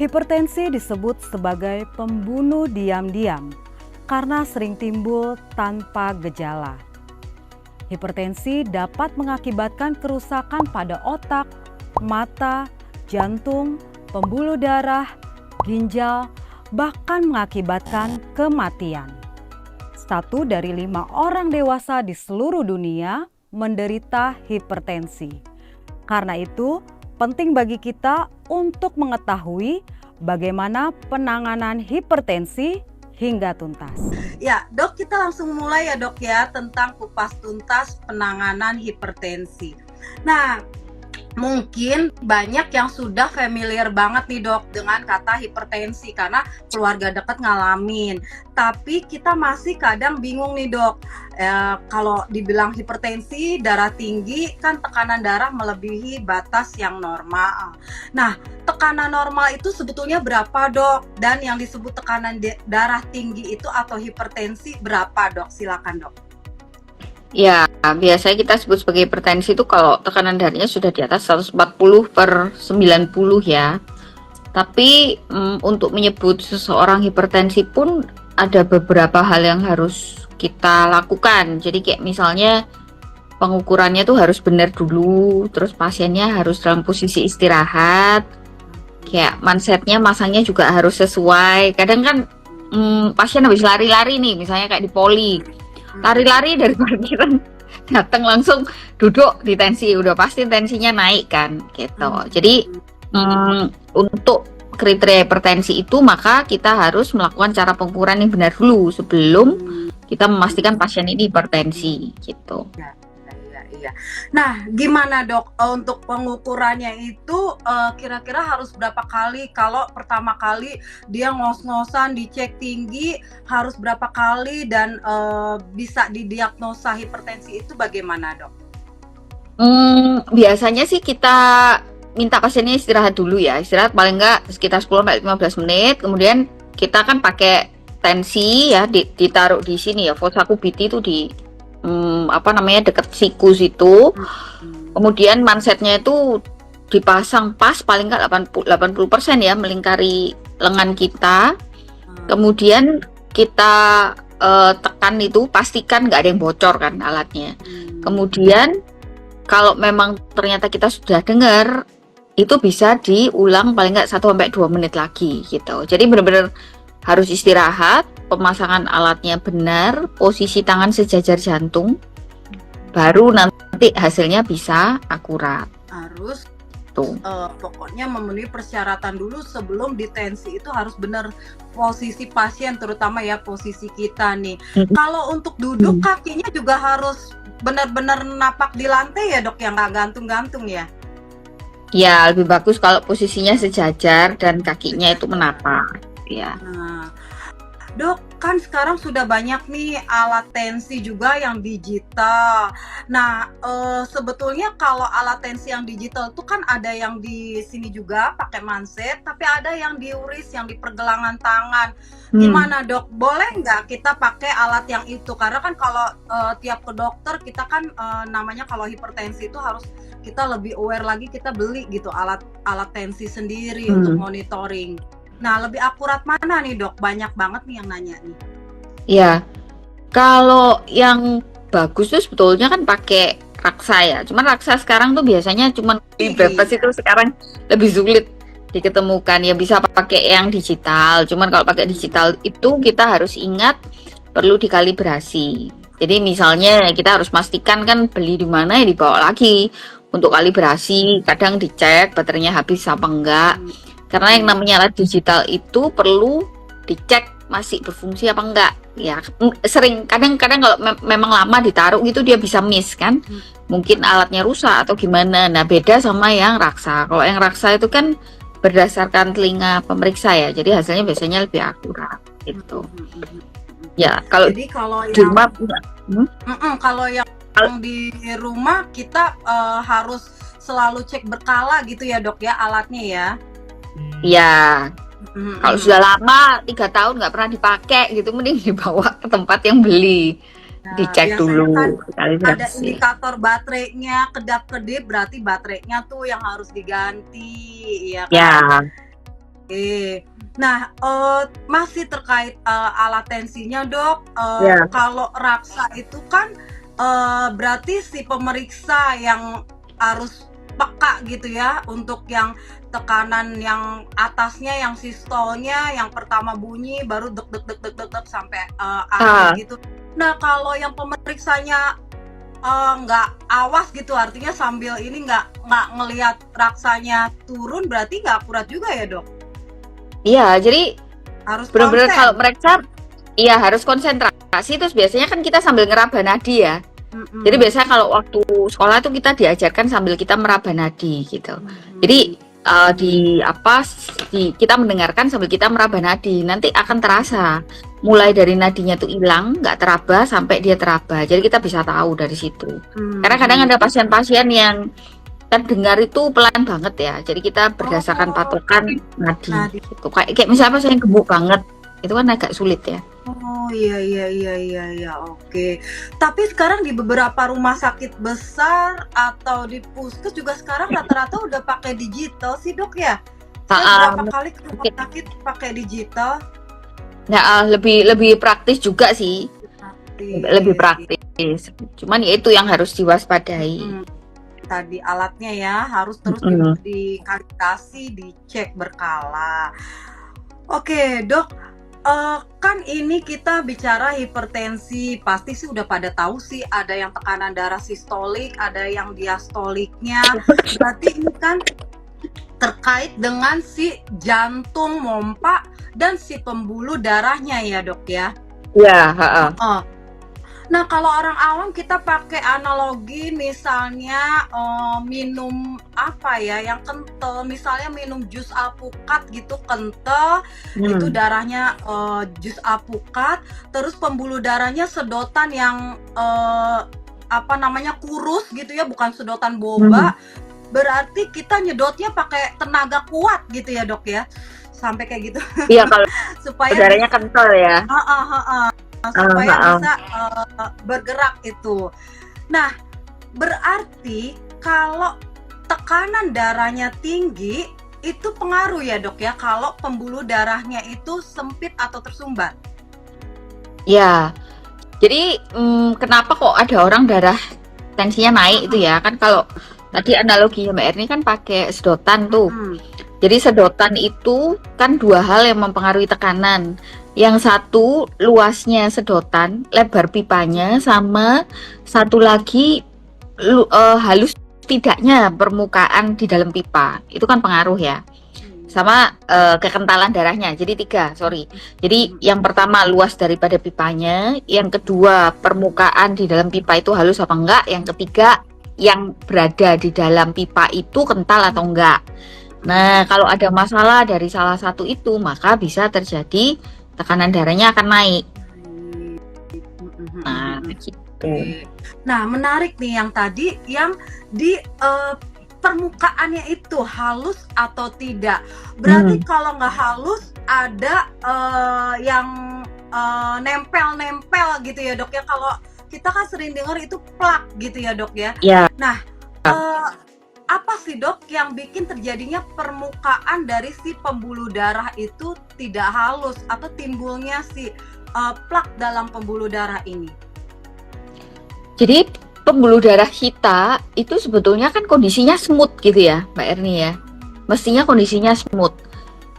Hipertensi disebut sebagai pembunuh diam-diam karena sering timbul tanpa gejala. Hipertensi dapat mengakibatkan kerusakan pada otak, mata, jantung, pembuluh darah, ginjal, bahkan mengakibatkan kematian. 1 dari 5 orang dewasa di seluruh dunia menderita hipertensi. Karena itu, penting bagi kita untuk mengetahui bagaimana penanganan hipertensi hingga tuntas. Ya, Dok, kita langsung mulai ya, Dok ya, tentang kupas tuntas penanganan hipertensi. Nah, mungkin banyak yang sudah familiar banget nih, Dok, dengan kata hipertensi karena keluarga dekat ngalamin. Tapi kita masih kadang bingung nih, Dok. Kalau dibilang hipertensi, darah tinggi, kan tekanan darah melebihi batas yang normal. Nah, tekanan normal itu sebetulnya berapa, Dok? Dan yang disebut tekanan darah tinggi itu atau hipertensi berapa, Dok? Silakan, Dok. Ya, biasanya kita sebut sebagai hipertensi itu kalau tekanan darahnya sudah di atas 140/90 ya. Tapi untuk menyebut seseorang hipertensi pun ada beberapa hal yang harus kita lakukan. Jadi kayak misalnya pengukurannya tuh harus benar dulu, terus pasiennya harus dalam posisi istirahat, kayak mansetnya masangnya juga harus sesuai. Kadang kan pasien habis lari-lari nih, misalnya kayak di poli, lari-lari dari parkiran datang langsung duduk di tensi, udah pasti tensinya naik kan gitu. Jadi untuk kriteria hipertensi itu maka kita harus melakukan cara pengukuran yang benar dulu sebelum kita memastikan pasien ini hipertensi gitu. Iya. Nah, gimana, Dok, untuk pengukurannya itu kira-kira harus berapa kali? Kalau pertama kali dia ngos-ngosan dicek tinggi, harus berapa kali dan bisa didiagnosa hipertensi itu bagaimana, Dok? Biasanya sih kita minta pasiennya istirahat dulu ya, istirahat paling enggak sekitar 10-15 menit, kemudian kita kan pakai tensi ya, ditaruh di sini ya, fossa kubiti itu di dekat sikus itu. Kemudian mansetnya itu dipasang pas paling enggak 80% ya melingkari lengan kita. Kemudian kita tekan itu, pastikan nggak ada yang bocor kan alatnya. Kemudian kalau memang ternyata kita sudah dengar, itu bisa diulang paling nggak 1-2 menit lagi gitu. Jadi benar-benar harus istirahat, pemasangan alatnya benar, posisi tangan sejajar jantung, baru nanti hasilnya bisa akurat. Harus pokoknya memenuhi persyaratan dulu sebelum ditensi, itu harus benar posisi pasien, terutama ya posisi kita nih. Kalau untuk duduk kakinya juga harus benar-benar napak di lantai ya, Dok, yang nggak gantung-gantung ya? Ya, lebih bagus kalau posisinya sejajar dan kakinya itu menapak ya. Nah, Dok, kan sekarang sudah banyak nih alat tensi juga yang digital. Nah, sebetulnya kalau alat tensi yang digital itu kan ada yang di sini juga pakai manset, tapi ada yang diuris, yang di pergelangan tangan. Gimana, Dok? Boleh nggak kita pakai alat yang itu? Karena kan kalau tiap ke dokter kita kan namanya kalau hipertensi itu harus kita lebih aware lagi, kita beli gitu alat tensi sendiri untuk monitoring. Nah, lebih akurat mana nih, Dok? Banyak banget nih yang nanya nih. Ya, kalau yang bagus tuh sebetulnya kan pakai raksa ya. Cuman raksa sekarang tuh biasanya cuman bebas itu sekarang lebih sulit diketemukan. Ya bisa pakai yang digital. Cuman kalau pakai digital itu kita harus ingat perlu dikalibrasi. Jadi misalnya kita harus pastikan kan beli di mana ya dibawa lagi untuk kalibrasi. Kadang dicek baterainya habis apa enggak. Karena yang namanya alat digital itu perlu dicek masih berfungsi apa enggak ya. Sering kadang-kadang kalau memang lama ditaruh gitu dia bisa miss kan, mungkin alatnya rusak atau gimana. Nah, beda sama yang raksa. Kalau yang raksa itu kan berdasarkan telinga pemeriksa ya, jadi hasilnya biasanya lebih akurat gitu. Ya, kalau jadi kalau di rumah kalau yang di rumah kita harus selalu cek berkala gitu ya, Dok ya, alatnya ya. Ya, kalau sudah lama 3 tahun nggak pernah dipakai gitu, mending dibawa ke tempat yang beli, dicek dulu. Kan ada indikator baterainya kedap-kedip, berarti baterainya tuh yang harus diganti, ya kan? Oke. Nah, masih terkait alat tensinya, Dok. Ya. Kalau raksa itu kan berarti si pemeriksa yang harus peka gitu ya untuk yang tekanan yang atasnya, yang sistolnya, yang pertama bunyi baru deg deg deg deg deg deg sampai akhir Ah, gitu. Nah, kalau yang pemeriksanya nggak awas gitu, artinya sambil ini nggak ngelihat raksanya turun, berarti nggak akurat juga ya, Dok? iya, jadi Harus benar-benar konsen. kalau mereka iya harus konsentrasi, terus biasanya kan kita sambil ngeraba nadi ya. Jadi Mm-mm. biasanya kalau waktu sekolah tuh kita diajarkan sambil kita meraba nadi gitu. Jadi Mm-mm. kita mendengarkan sambil kita meraba nadi, nanti akan terasa mulai dari nadinya tuh hilang, nggak teraba sampai dia teraba. Jadi kita bisa tahu dari situ. Karena kadang ada Mhm. pasien-pasien yang kan dengar itu pelan banget ya. Jadi kita berdasarkan Oh, patokan nadi nah gitu. Kayak misalnya pasien yang gemuk banget, itu kan agak sulit ya. oh, iya iya iya iya iya, oke. Tapi sekarang di beberapa rumah sakit besar atau di puskes juga sekarang rata-rata udah pakai digital sih, Dok ya? Saya Ah, berapa kali ke rumah mungkin sakit pakai digital. ya, lebih praktis juga sih, lebih Praktis. praktis. Cuman ya itu yang harus diwaspadai. Mm-mm. Tadi alatnya ya harus terus Mm-mm. dikalibrasi, dicek berkala. Oke, Dok. Kan ini kita bicara hipertensi, pasti sih udah pada tahu sih ada yang tekanan darah sistolik, ada yang diastoliknya. Berarti ini kan terkait dengan si jantung mompa dan si pembuluh darahnya ya, Dok ya. Ya, ha-ha. Heeh. Nah, kalau orang awam kita pakai analogi misalnya minum apa ya yang kental, misalnya minum jus alpukat gitu kental, itu darahnya jus alpukat, terus pembuluh darahnya sedotan yang apa namanya kurus gitu ya, bukan sedotan boba. Berarti kita nyedotnya pakai tenaga kuat gitu ya, Dok ya. Sampai kayak gitu Iya kalau supaya darahnya kental ya. supaya Ha-ha. bisa bergerak itu. Nah, berarti kalau tekanan darahnya tinggi itu pengaruh ya, Dok ya, kalau pembuluh darahnya itu sempit atau tersumbat. Ya, jadi kenapa kok ada orang darah tensinya naik itu ya? Kan kalau tadi analogi Mbak Erni kan pakai sedotan tuh. Jadi sedotan itu kan dua hal yang mempengaruhi tekanan. Yang satu luasnya sedotan, lebar pipanya, sama satu lagi halus tidaknya permukaan di dalam pipa. Itu kan pengaruh ya. Sama kekentalan darahnya. Jadi tiga, sorry. Jadi yang pertama luas daripada pipanya, yang kedua permukaan di dalam pipa itu halus apa enggak, yang ketiga yang berada di dalam pipa itu kental atau enggak. Nah, kalau ada masalah dari salah satu itu, maka bisa terjadi tekanan darahnya akan naik. Nah, gitu. Nah, menarik nih yang tadi yang di permukaannya itu halus atau tidak. Berarti kalau nggak halus ada yang nempel-nempel gitu ya, Dok ya. Kalau kita kan sering dengar itu plak gitu ya, Dok ya. Ya. Nah, apa sih, Dok, yang bikin terjadinya permukaan dari si pembuluh darah itu tidak halus atau timbulnya si plak dalam pembuluh darah ini? Jadi pembuluh darah kita itu sebetulnya kan kondisinya smooth gitu ya, Mbak Erni ya. Mestinya kondisinya smooth.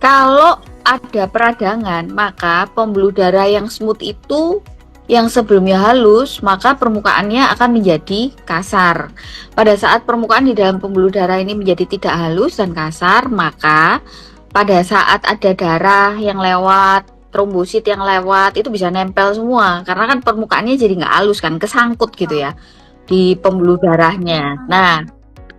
Kalau ada peradangan, maka pembuluh darah yang smooth itu yang sebelumnya halus, maka permukaannya akan menjadi kasar. Pada saat permukaan di dalam pembuluh darah ini menjadi tidak halus dan kasar, maka pada saat ada darah yang lewat, trombosit yang lewat, itu bisa nempel semua. Karena kan permukaannya jadi nggak halus kan, kesangkut gitu ya di pembuluh darahnya. Nah,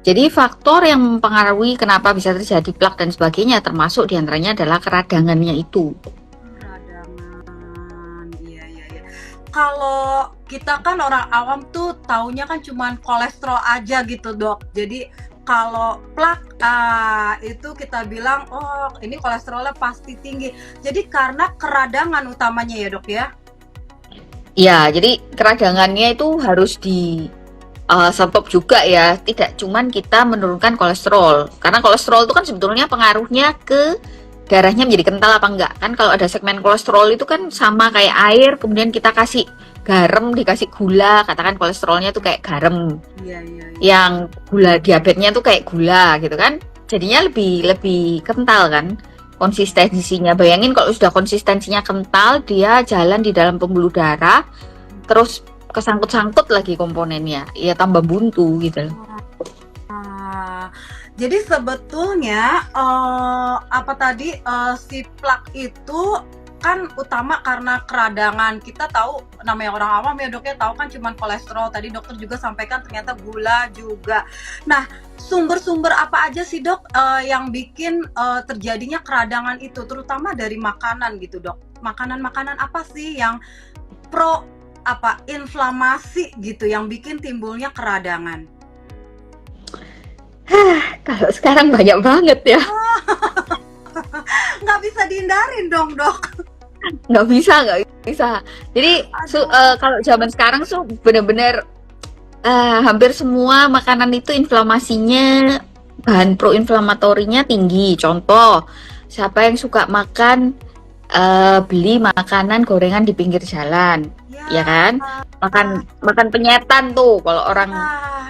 jadi faktor yang mempengaruhi kenapa bisa terjadi plak dan sebagainya, termasuk diantaranya adalah keradangannya itu. Kalau kita kan orang awam tuh taunya kan cuman kolesterol aja gitu, Dok. Jadi kalau plak itu kita bilang oh ini kolesterolnya pasti tinggi. Jadi karena keradangan utamanya ya, Dok ya. Ya, jadi keradangannya itu harus di stop juga ya. Tidak cuman kita menurunkan kolesterol. Karena kolesterol itu kan sebetulnya pengaruhnya ke darahnya menjadi kental apa enggak. Kan kalau ada segmen kolesterol itu kan sama kayak air, kemudian kita kasih garam, dikasih gula, katakan kolesterolnya tuh kayak garam. Iya, iya, iya. Yang gula diabetesnya tuh kayak gula gitu kan. Jadinya lebih kental kan konsistensinya. Bayangin kalau sudah konsistensinya kental, dia jalan di dalam pembuluh darah, terus kesangkut-sangkut lagi komponennya, ya tambah buntu gitu. Ah, jadi sebetulnya si plak itu kan utama karena keradangan. Kita tahu namanya orang awam ya dok ya, tahu kan cuman kolesterol. Tadi dokter juga sampaikan ternyata gula juga. Nah, sumber-sumber apa aja sih dok yang bikin terjadinya keradangan itu, terutama dari makanan gitu dok? Makanan-makanan apa sih yang inflamasi gitu yang bikin timbulnya keradangan? Kalau sekarang banyak banget ya. Nggak bisa dihindarin dong dok. Nggak bisa. Jadi kalau zaman sekarang tuh bener-bener hampir semua makanan itu inflamasinya, bahan proinflamatorinya tinggi. Contoh, siapa yang suka makan beli makanan gorengan di pinggir jalan, ya kan? Makan penyetan tuh kalau orang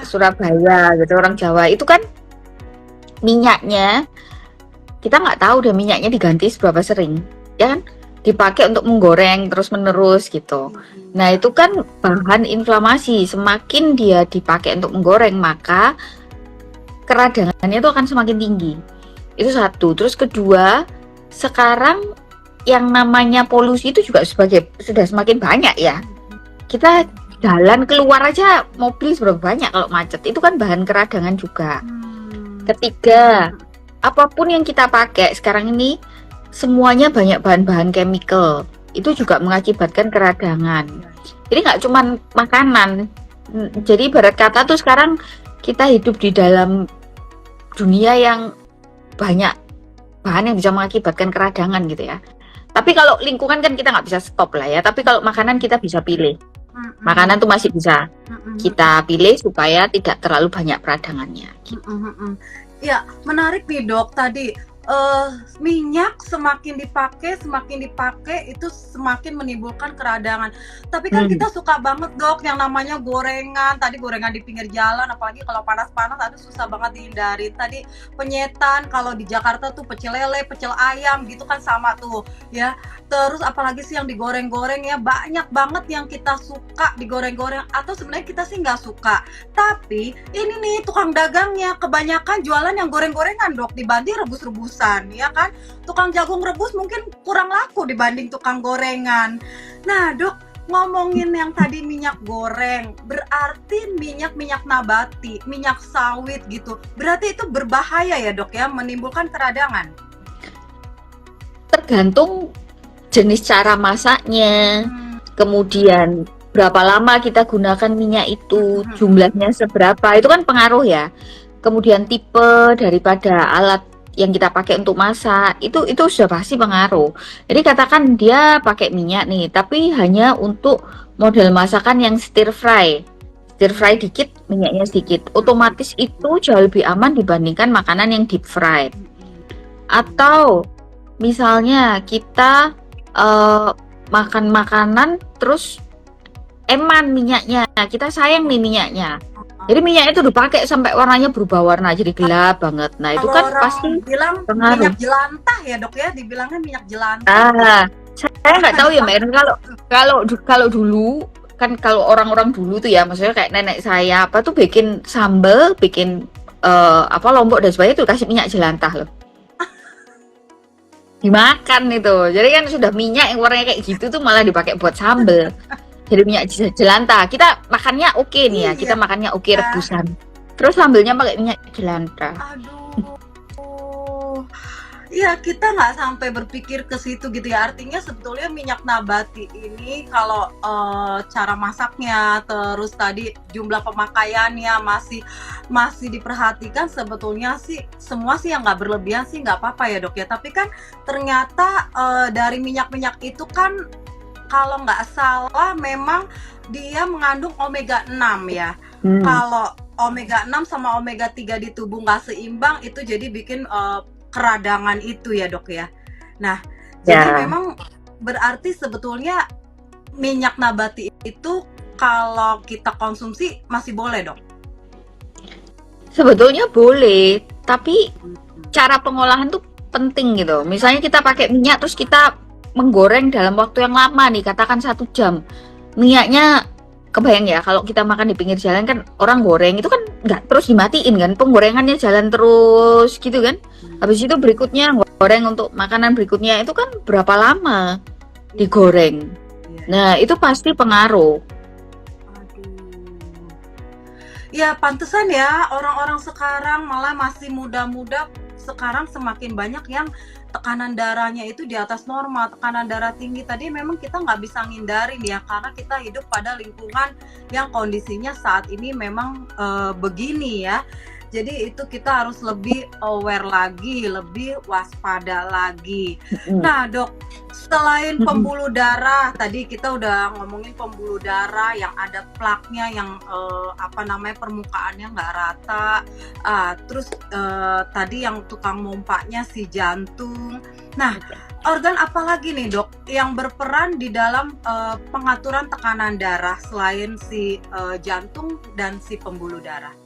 Surabaya gitu, orang Jawa itu kan minyaknya kita nggak tahu deh minyaknya diganti seberapa sering, ya kan? Dipakai untuk menggoreng terus-menerus gitu. Nah, itu kan bahan inflamasi. Semakin dia dipakai untuk menggoreng, maka keradangannya itu akan semakin tinggi. Itu satu. Terus kedua, sekarang yang namanya polusi itu juga sudah semakin banyak ya. Kita jalan keluar aja mobil seberapa banyak kalau macet. Itu kan bahan keradangan juga. Ketiga, apapun yang kita pakai sekarang ini semuanya banyak bahan-bahan chemical, itu juga mengakibatkan keradangan. Jadi nggak cuma makanan. Jadi ibarat kata tuh sekarang kita hidup di dalam dunia yang banyak bahan yang bisa mengakibatkan keradangan gitu ya. Tapi kalau lingkungan kan kita nggak bisa stop lah ya. Tapi kalau makanan kita bisa pilih. Makanan tuh masih bisa kita pilih supaya tidak terlalu banyak peradangannya. Ya, menarik nih dok tadi. Minyak semakin dipakai itu semakin menimbulkan keradangan. Tapi kan kita suka banget dok yang namanya gorengan. Tadi gorengan di pinggir jalan, apalagi kalau panas-panas aduh susah banget dihindari. Tadi penyetan, kalau di Jakarta tuh pecel lele, pecel ayam gitu kan sama tuh ya. Terus apalagi sih yang digoreng-goreng ya, banyak banget yang kita suka digoreng-goreng atau sebenarnya kita sih nggak suka. Tapi ini nih tukang dagangnya kebanyakan jualan yang goreng-gorengan dok dibanding rebus-rebus, ya kan? Tukang jagung rebus mungkin kurang laku dibanding tukang gorengan. Nah dok, ngomongin yang tadi minyak goreng, berarti minyak nabati, minyak sawit gitu, berarti itu berbahaya ya dok ya, menimbulkan keradangan? Tergantung jenis cara masaknya, kemudian berapa lama kita gunakan minyak itu, jumlahnya seberapa, itu kan pengaruh ya. Kemudian tipe daripada alat yang kita pakai untuk masak itu sudah pasti pengaruh. Jadi katakan dia pakai minyak nih, tapi hanya untuk model masakan yang stir fry dikit, minyaknya sedikit, otomatis itu jauh lebih aman dibandingkan makanan yang deep fried. Atau misalnya kita makan makanan terus eman minyaknya, kita sayang nih minyaknya. Jadi minyaknya itu dipakai sampai warnanya berubah warna jadi gelap banget. Nah, itu kan pasti bilang pengaruh. Minyak jelantah ya dok ya, dibilangnya minyak jelantah. Saya nggak tahu ya Mbak Erin, kalau dulu kan, kalau orang-orang dulu tuh ya, maksudnya kayak nenek saya apa tuh bikin sambal, bikin lombok dan sebagainya tuh kasih minyak jelantah loh. Dimakan itu. Jadi kan sudah minyak yang warnanya kayak gitu tuh malah dipakai buat sambal. Jadi minyak jelantah. Kita makannya oke nih ya, kita makannya oke rebusan. Terus sambelnya pakai minyak jelantah. Aduh. Ya kita nggak sampai berpikir ke situ gitu ya. Artinya sebetulnya minyak nabati ini kalau cara masaknya, terus tadi jumlah pemakaiannya masih diperhatikan, sebetulnya sih semua sih yang nggak berlebihan sih nggak apa-apa ya dok ya. Tapi kan ternyata dari minyak-minyak itu kan kalau nggak salah memang dia mengandung omega 6 ya. Kalau omega 6 sama omega 3 di tubuh nggak seimbang, itu jadi bikin keradangan itu ya dok ya. Nah, jadi Ya, memang berarti sebetulnya minyak nabati itu kalau kita konsumsi masih boleh dok? sebetulnya boleh, tapi cara pengolahan tuh penting gitu. Misalnya kita pakai minyak terus kita menggoreng dalam waktu yang lama nih, katakan 1 jam. Minyaknya kebayang ya kalau kita makan di pinggir jalan kan orang goreng itu kan nggak terus dimatiin kan, penggorengannya jalan terus gitu kan. Habis itu berikutnya goreng untuk makanan berikutnya itu kan berapa lama digoreng. Iya. Nah, itu pasti pengaruh. Aduh. Ya pantesan ya orang-orang sekarang malah masih muda-muda sekarang semakin banyak yang tekanan darahnya itu di atas normal, tekanan darah tinggi. Tadi memang kita nggak bisa ngindarin ya karena kita hidup pada lingkungan yang kondisinya saat ini memang begini ya. Jadi itu kita harus lebih aware lagi, lebih waspada lagi. Mm, Nah dok, selain mm, mm. pembuluh darah, tadi kita udah ngomongin pembuluh darah yang ada plaknya, yang apa namanya permukaannya nggak rata. Terus tadi yang tukang mompanya si jantung. Nah, organ apa lagi nih dok yang berperan di dalam pengaturan tekanan darah selain si jantung dan si pembuluh darah?